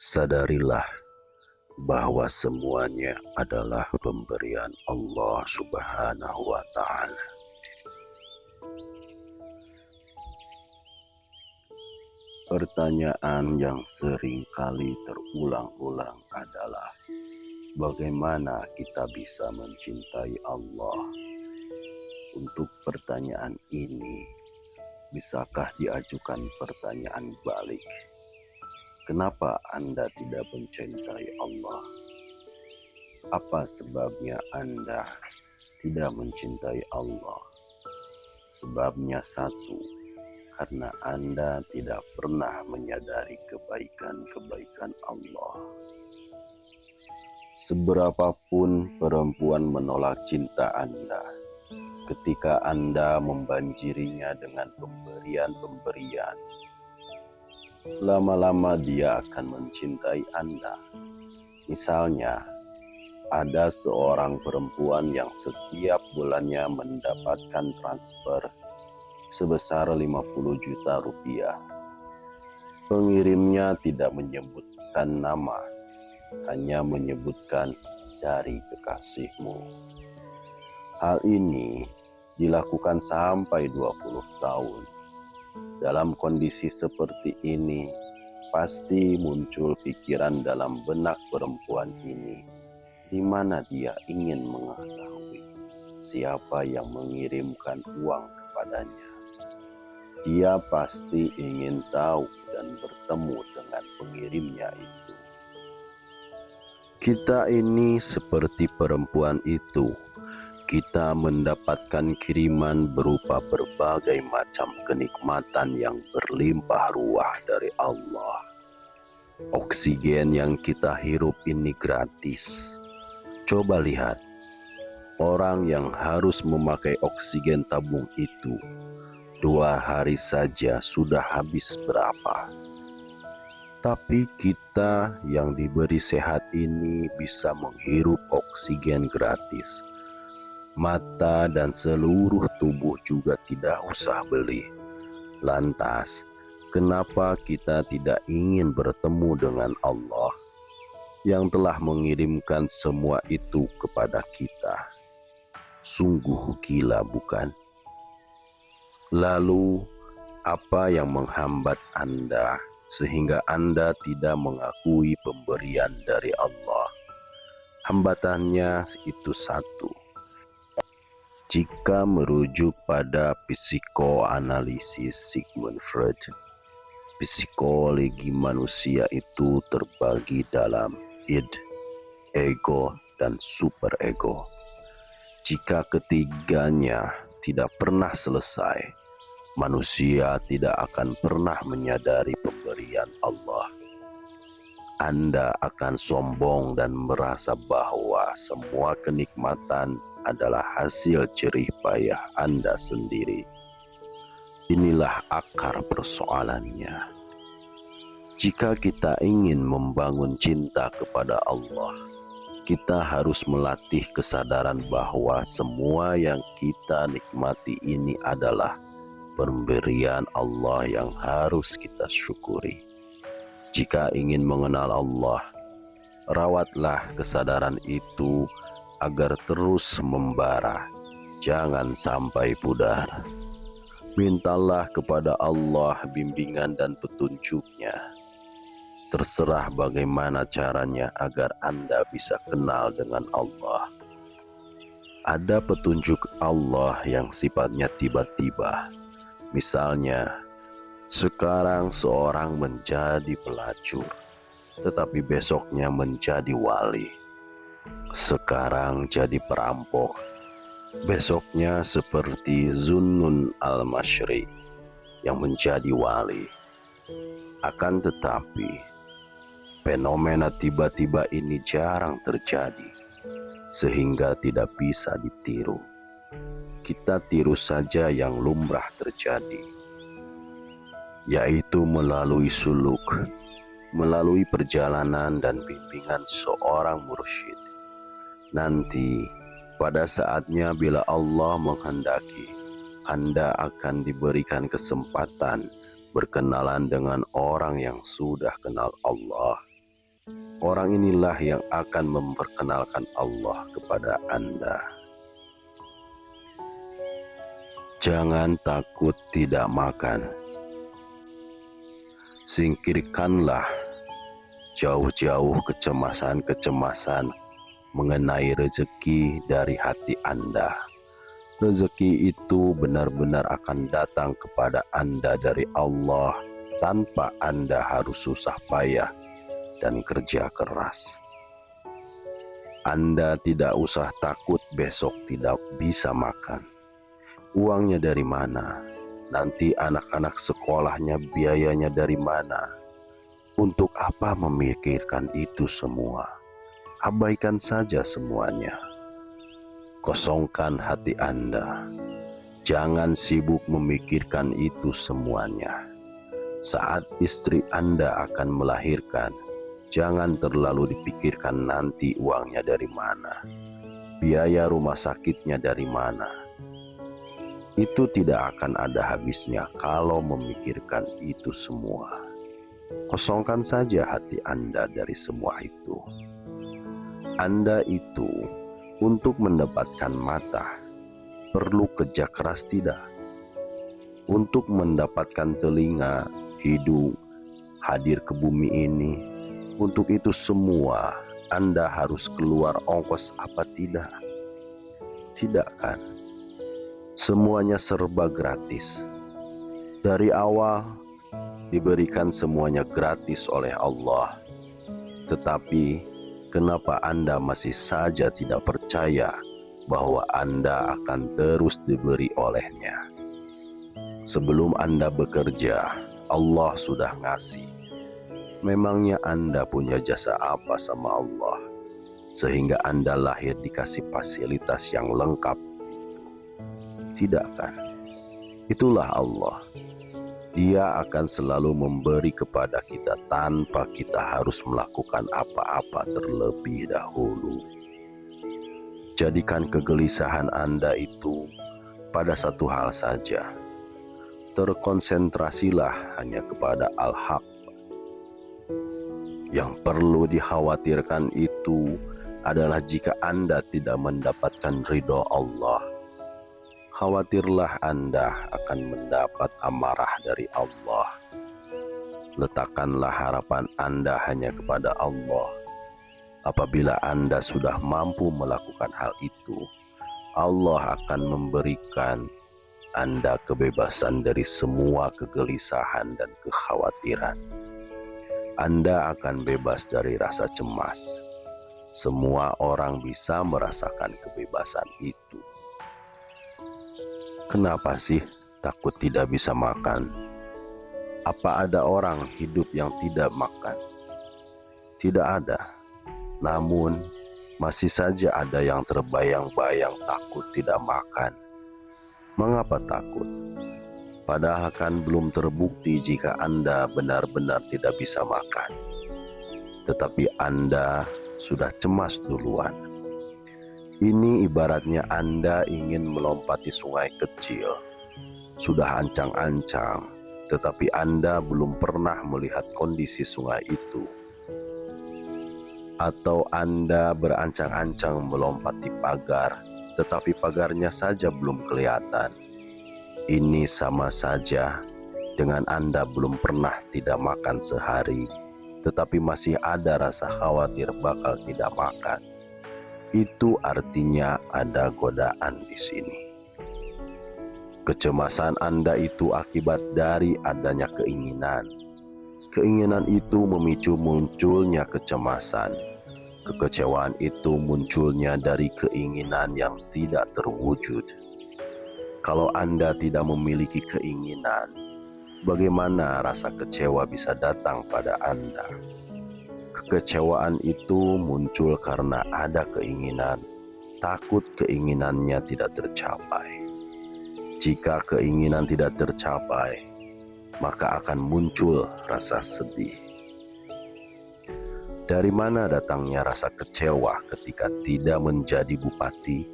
Sadarilah bahwa semuanya adalah pemberian Allah Subhanahu wa Ta'ala. Pertanyaan yang sering kali terulang-ulang adalah, bagaimana kita bisa mencintai Allah? Untuk pertanyaan ini, bisakah diajukan pertanyaan balik? Kenapa Anda tidak mencintai Allah? Apa sebabnya Anda tidak mencintai Allah? Sebabnya satu, karena Anda tidak pernah menyadari kebaikan-kebaikan Allah. Seberapapun perempuan menolak cinta Anda, ketika Anda membanjirinya dengan pemberian-pemberian, lama-lama dia akan mencintai Anda. Misalnya, ada seorang perempuan yang setiap bulannya mendapatkan transfer sebesar 50 juta rupiah. Pengirimnya tidak menyebutkan nama, hanya menyebutkan dari kekasihmu. Hal ini dilakukan sampai 20 tahun. Dalam kondisi seperti ini, pasti muncul pikiran dalam benak perempuan ini, di mana dia ingin mengetahui siapa yang mengirimkan uang kepadanya. Dia pasti ingin tahu dan bertemu dengan pengirimnya itu. Kita ini seperti perempuan itu. Kita mendapatkan kiriman berupa berbagai macam kenikmatan yang berlimpah ruah dari Allah. Oksigen yang kita hirup ini gratis. Coba lihat, orang yang harus memakai oksigen tabung itu 2 hari saja sudah habis berapa. Tapi kita yang diberi sehat ini bisa menghirup oksigen gratis. Mata dan seluruh tubuh juga tidak usah beli. Lantas, kenapa kita tidak ingin bertemu dengan Allah yang telah mengirimkan semua itu kepada kita? Sungguh gila, bukan? Lalu, apa yang menghambat Anda sehingga Anda tidak mengakui pemberian dari Allah? Hambatannya itu satu. Jika merujuk pada psikoanalisis Sigmund Freud, psikologi manusia itu terbagi dalam id, ego, dan superego. Jika ketiganya tidak pernah selesai, manusia tidak akan pernah menyadari pemberian Allah. Anda akan sombong dan merasa bahwa semua kenikmatan adalah hasil jerih payah Anda sendiri. Inilah akar persoalannya. Jika kita ingin membangun cinta kepada Allah, kita harus melatih kesadaran bahwa semua yang kita nikmati ini adalah pemberian Allah yang harus kita syukuri. Jika ingin mengenal Allah, rawatlah kesadaran itu agar terus membara, jangan sampai pudar. Mintalah kepada Allah bimbingan dan petunjuknya. Terserah bagaimana caranya agar Anda bisa kenal dengan Allah. Ada petunjuk Allah yang sifatnya tiba-tiba. Misalnya, sekarang seorang menjadi pelacur, tetapi besoknya menjadi wali. Sekarang jadi perampok, besoknya seperti Zunnun al-Masyri yang menjadi wali. Akan tetapi, fenomena tiba-tiba ini jarang terjadi, sehingga tidak bisa ditiru. Kita tiru saja yang lumrah terjadi, yaitu melalui suluk, melalui perjalanan dan bimbingan seorang mursyid. Nanti, pada saatnya bila Allah menghendaki, Anda akan diberikan kesempatan berkenalan dengan orang yang sudah kenal Allah. Orang inilah yang akan memperkenalkan Allah kepada Anda. Jangan takut tidak makan. Singkirkanlah jauh-jauh kecemasan-kecemasan mengenai rezeki dari hati Anda. Rezeki itu benar-benar akan datang kepada Anda dari Allah tanpa Anda harus susah payah dan kerja keras. Anda tidak usah takut besok tidak bisa makan. Uangnya dari mana? Nanti anak-anak sekolahnya biayanya dari mana? Untuk apa memikirkan itu semua? Abaikan saja semuanya. Kosongkan hati Anda. Jangan sibuk memikirkan itu semuanya. Saat istri Anda akan melahirkan, jangan terlalu dipikirkan nanti uangnya dari mana, biaya rumah sakitnya dari mana. Itu tidak akan ada habisnya kalau memikirkan itu semua. Kosongkan saja hati Anda dari semua itu. Anda itu untuk mendapatkan mata perlu kerja keras tidak? Untuk mendapatkan telinga, hidung, hadir ke bumi ini, untuk itu semua Anda harus keluar ongkos apa tidak? Tidak kan? Semuanya serba gratis. Dari awal diberikan semuanya gratis oleh Allah. Tetapi kenapa Anda masih saja tidak percaya bahwa Anda akan terus diberi olehnya? Sebelum Anda bekerja, Allah sudah ngasih. Memangnya Anda punya jasa apa sama Allah sehingga Anda lahir dikasih fasilitas yang lengkap? Tidak kan? Itulah Allah. Dia akan selalu memberi kepada kita tanpa kita harus melakukan apa-apa terlebih dahulu. Jadikan kegelisahan Anda itu pada satu hal saja. Terkonsentrasilah hanya kepada Al-Haq. Yang perlu dikhawatirkan itu adalah jika Anda tidak mendapatkan ridho Allah. Khawatirlah Anda akan mendapat amarah dari Allah. Letakkanlah harapan Anda hanya kepada Allah. Apabila Anda sudah mampu melakukan hal itu, Allah akan memberikan Anda kebebasan dari semua kegelisahan dan kekhawatiran. Anda akan bebas dari rasa cemas. Semua orang bisa merasakan kebebasan itu. Kenapa sih takut tidak bisa makan? Apa ada orang hidup yang tidak makan? Tidak ada. Namun, masih saja ada yang terbayang-bayang takut tidak makan. Mengapa takut? Padahal kan belum terbukti jika Anda benar-benar tidak bisa makan. Tetapi Anda sudah cemas duluan. Ini ibaratnya Anda ingin melompati sungai kecil. Sudah ancang-ancang, tetapi Anda belum pernah melihat kondisi sungai itu. Atau Anda berancang-ancang melompati pagar, tetapi pagarnya saja belum kelihatan. Ini sama saja dengan Anda belum pernah tidak makan sehari, tetapi masih ada rasa khawatir bakal tidak makan. Itu artinya ada godaan di sini. Kecemasan Anda itu akibat dari adanya keinginan. Keinginan itu memicu munculnya kecemasan. Kekecewaan itu munculnya dari keinginan yang tidak terwujud. Kalau Anda tidak memiliki keinginan, bagaimana rasa kecewa bisa datang pada Anda? Kekecewaan itu muncul karena ada keinginan, takut keinginannya tidak tercapai. Jika keinginan tidak tercapai, maka akan muncul rasa sedih. Dari mana datangnya rasa kecewa ketika tidak menjadi bupati?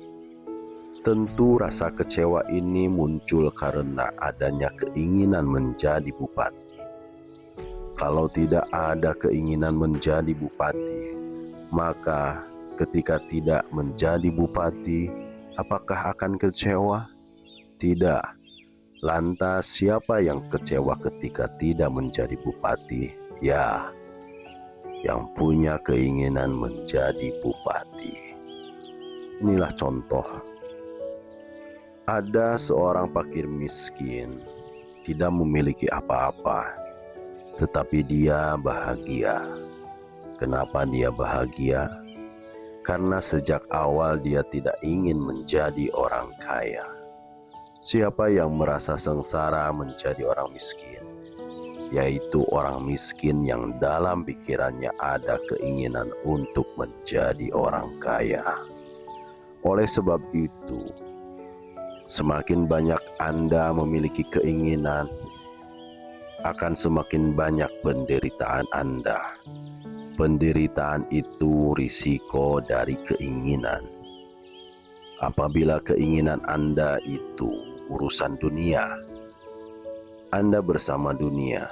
Tentu rasa kecewa ini muncul karena adanya keinginan menjadi bupati. Kalau tidak ada keinginan menjadi bupati, maka ketika tidak menjadi bupati, apakah akan kecewa? Tidak. Lantas siapa yang kecewa ketika tidak menjadi bupati? Ya, yang punya keinginan menjadi bupati. Inilah contoh. Ada seorang fakir miskin, tidak memiliki apa-apa, tetapi dia bahagia. Kenapa dia bahagia? Karena sejak awal dia tidak ingin menjadi orang kaya. Siapa yang merasa sengsara menjadi orang miskin? Yaitu orang miskin yang dalam pikirannya ada keinginan untuk menjadi orang kaya. Oleh sebab itu, semakin banyak Anda memiliki keinginan, akan semakin banyak penderitaan Anda. Penderitaan itu risiko dari keinginan. Apabila keinginan Anda itu urusan dunia, Anda bersama dunia.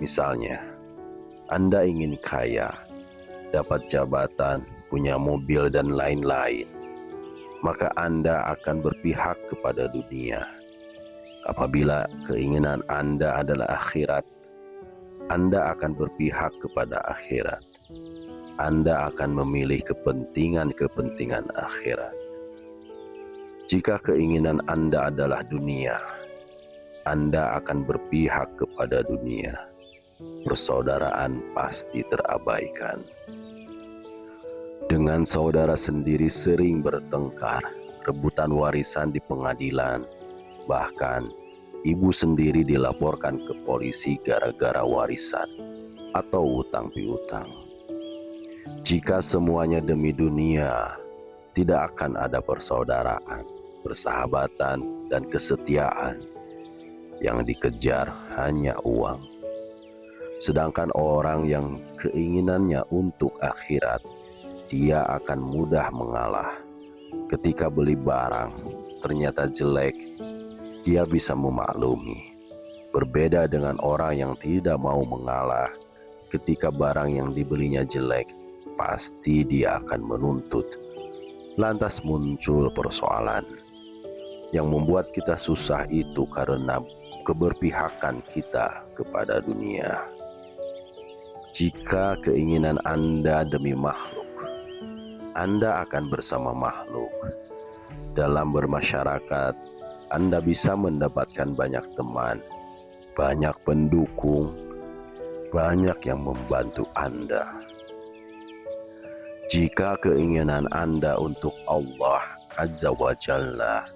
Misalnya, Anda ingin kaya, dapat jabatan, punya mobil dan lain-lain, maka Anda akan berpihak kepada dunia. Apabila keinginan Anda adalah akhirat, Anda akan berpihak kepada akhirat. Anda akan memilih kepentingan-kepentingan akhirat. Jika keinginan Anda adalah dunia, Anda akan berpihak kepada dunia. Persaudaraan pasti terabaikan. Dengan saudara sendiri sering bertengkar, rebutan warisan di pengadilan, bahkan ibu sendiri dilaporkan ke polisi gara-gara warisan atau utang piutang. Jika semuanya demi dunia, tidak akan ada persaudaraan, persahabatan, dan kesetiaan. Yang dikejar hanya uang. Sedangkan orang yang keinginannya untuk akhirat, dia akan mudah mengalah. Ketika beli barang ternyata jelek, dia bisa memaklumi. Berbeda dengan orang yang tidak mau mengalah, ketika barang yang dibelinya jelek, pasti dia akan menuntut. Lantas muncul persoalan. Yang membuat kita susah itu karena keberpihakan kita kepada dunia. Jika keinginan Anda demi makhluk, Anda akan bersama makhluk. Dalam bermasyarakat, Anda bisa mendapatkan banyak teman, banyak pendukung, banyak yang membantu Anda. Jika keinginan Anda untuk Allah Azza wa Jalla,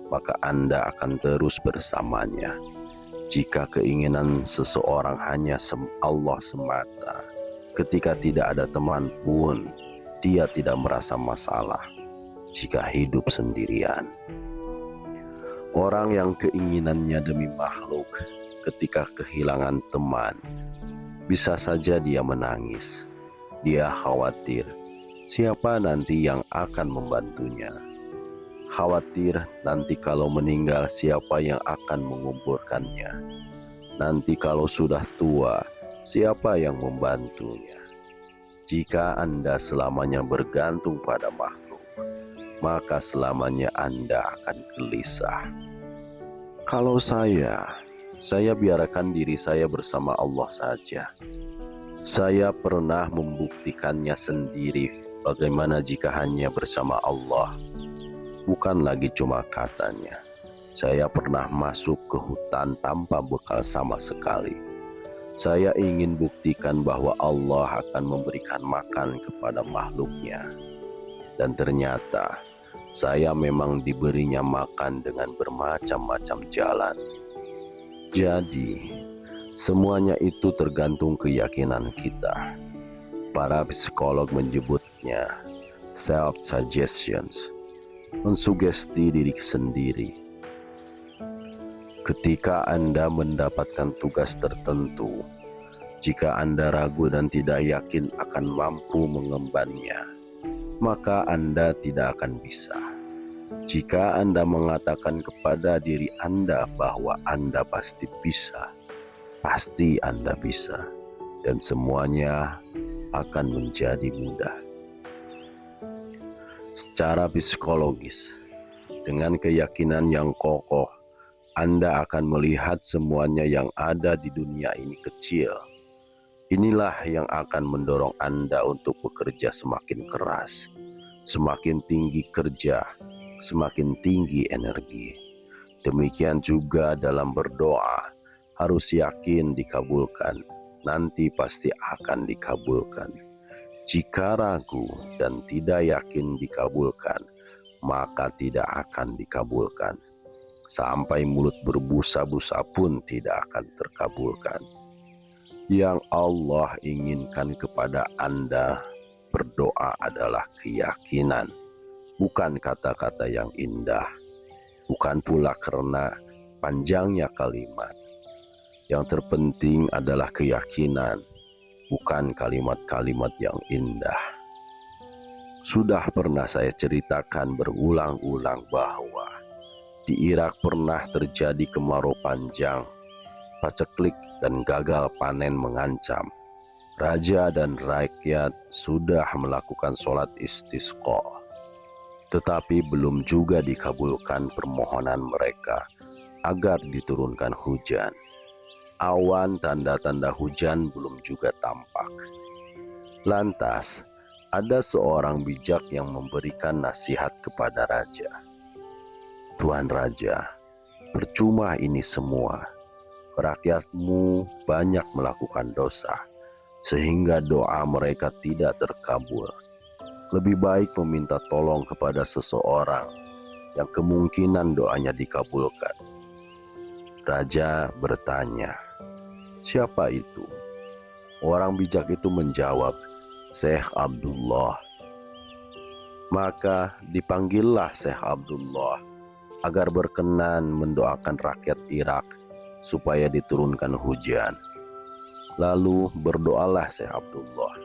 maka Anda akan terus bersamanya. Jika keinginan seseorang hanya Allah semata, ketika tidak ada teman pun, dia tidak merasa masalah jika hidup sendirian. Orang yang keinginannya demi makhluk, ketika kehilangan teman, bisa saja dia menangis. Dia khawatir, siapa nanti yang akan membantunya? Khawatir nanti kalau meninggal siapa yang akan menguburkannya. Nanti kalau sudah tua, siapa yang membantunya? Jika Anda selamanya bergantung pada makhluk, maka selamanya Anda akan gelisah. Kalau saya biarkan diri saya bersama Allah saja. Saya pernah membuktikannya sendiri bagaimana jika hanya bersama Allah. Bukan lagi cuma katanya. Saya pernah masuk ke hutan tanpa bekal sama sekali. Saya ingin buktikan bahwa Allah akan memberikan makan kepada makhluknya. Dan ternyata saya memang diberinya makan dengan bermacam-macam jalan. Jadi, semuanya itu tergantung keyakinan kita. Para psikolog menyebutnya self-suggestions. Mensugesti diri sendiri. Ketika Anda mendapatkan tugas tertentu, jika Anda ragu dan tidak yakin akan mampu mengembannya, maka Anda tidak akan bisa. Jika Anda mengatakan kepada diri Anda bahwa Anda pasti bisa, pasti Anda bisa. dan semuanya akan menjadi mudah. Secara psikologis, dengan keyakinan yang kokoh, Anda akan melihat semuanya yang ada di dunia ini kecil. Inilah yang akan mendorong Anda untuk bekerja semakin keras, semakin tinggi kerja, semakin tinggi energi. Demikian juga dalam berdoa, harus yakin dikabulkan, nanti pasti akan dikabulkan. Jika ragu dan tidak yakin dikabulkan, maka tidak akan dikabulkan. Sampai mulut berbusa-busa pun tidak akan terkabulkan. Yang Allah inginkan kepada Anda berdoa adalah keyakinan, bukan kata-kata yang indah, bukan pula karena panjangnya kalimat. Yang terpenting adalah keyakinan, bukan kalimat-kalimat yang indah. Sudah pernah saya ceritakan berulang-ulang bahwa di Irak pernah terjadi kemarau panjang, paceklik dan gagal panen mengancam. Raja dan rakyat sudah melakukan sholat istisqa, tetapi belum juga dikabulkan permohonan mereka agar diturunkan hujan. Awan tanda-tanda hujan belum juga tampak. Lantas, ada seorang bijak yang memberikan nasihat kepada raja. Tuan Raja, percuma ini semua. Rakyatmu banyak melakukan dosa, sehingga doa mereka tidak terkabul. Lebih baik meminta tolong kepada seseorang yang kemungkinan doanya dikabulkan. Raja bertanya, siapa itu? Orang bijak itu menjawab, Syekh Abdullah. Maka dipanggillah Syekh Abdullah agar berkenan mendoakan rakyat Irak supaya diturunkan hujan. Lalu berdoalah Syekh Abdullah,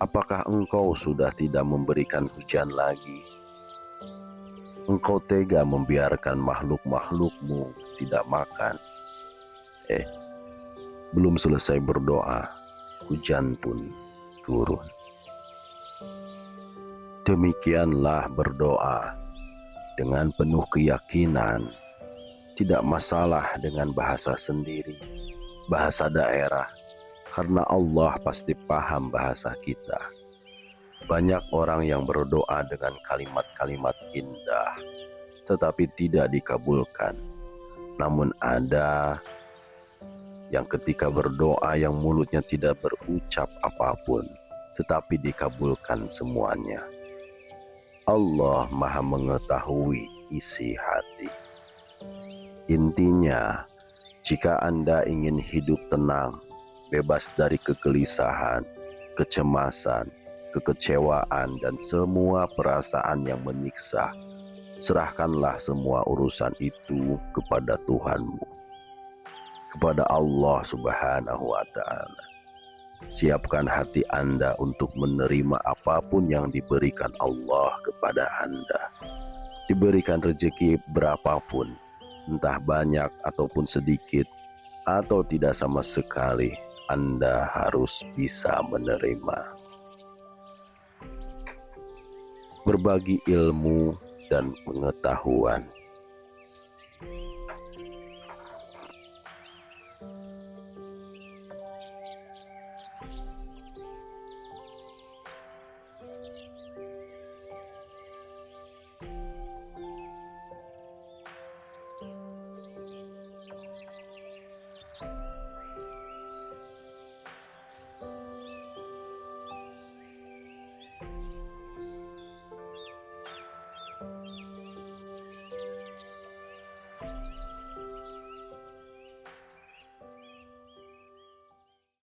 apakah engkau sudah tidak memberikan hujan lagi? Engkau tega membiarkan makhluk-makhlukmu tidak makan. Belum selesai berdoa, hujan pun turun. Demikianlah berdoa dengan penuh keyakinan, tidak masalah dengan bahasa sendiri, bahasa daerah, karena Allah pasti paham bahasa kita. Banyak orang yang berdoa dengan kalimat-kalimat indah, tetapi tidak dikabulkan. Namun ada yang ketika berdoa yang mulutnya tidak berucap apapun, tetapi dikabulkan semuanya. Allah Maha mengetahui isi hati. Intinya, jika Anda ingin hidup tenang, bebas dari kegelisahan, kecemasan, kekecewaan, dan semua perasaan yang menyiksa, serahkanlah semua urusan itu kepada Tuhanmu, kepada Allah Subhanahu wa Ta'ala. Siapkan hati Anda untuk menerima apapun yang diberikan Allah kepada Anda. Diberikan rezeki berapapun, entah banyak ataupun sedikit, atau tidak sama sekali, Anda harus bisa menerima. Berbagi ilmu dan pengetahuan